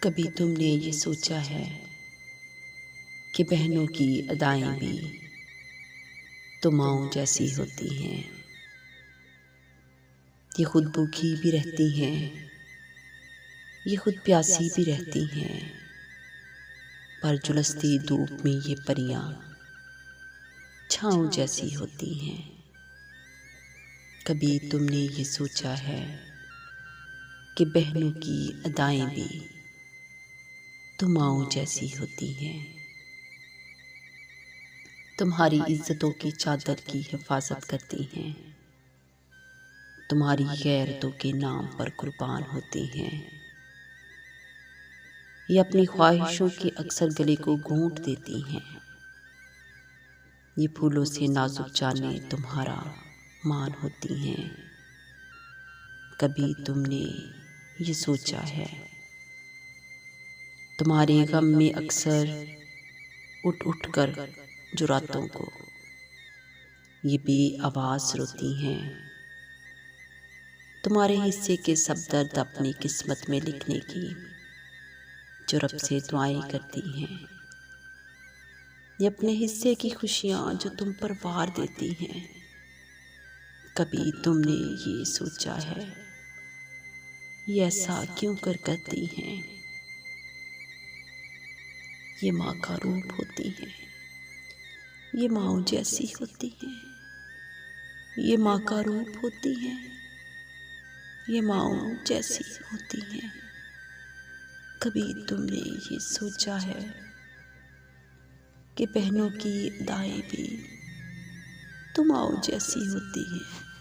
कभी तुमने ये सोचा है कि बहनों की अदाएं भी तो माँओं जैसी होती हैं। ये खुद भूखी भी रहती हैं, ये खुद प्यासी भी रहती हैं, पर झुलसती धूप में ये परियां छाँव जैसी होती हैं। कभी तुमने ये सोचा है कि बहनों की अदाएं भी तो माँओं जैसी होती हैं। तुम्हारी इज्जतों की चादर की हिफाजत करती हैं, तुम्हारी गैरतों के नाम पर कुर्बान होती हैं। ये अपनी ख्वाहिशों के अक्सर गले को घोंट देती हैं। ये फूलों से नाजुक जाने तुम्हारा मान होती हैं। कभी तुमने ये सोचा है तुम्हारे गम में अक्सर उठ उठ कर जो रातों को ये बेआवाज़ रोती हैं। तुम्हारे हिस्से के सब दर्द अपनी किस्मत में लिखने की जो रब से दुआएं करती हैं। ये अपने हिस्से की खुशियाँ जो तुम पर वार देती हैं। कभी तुमने ये सोचा है ये ऐसा क्यों कर करती हैं। ये माँ का रूप होती हैं, ये माँओं जैसी होती हैं। ये माँ का रूप होती हैं, ये माँओं जैसी होती हैं। कभी तुमने ये सोचा है कि बहनों की अदाएं भी तो माँओं जैसी होती हैं।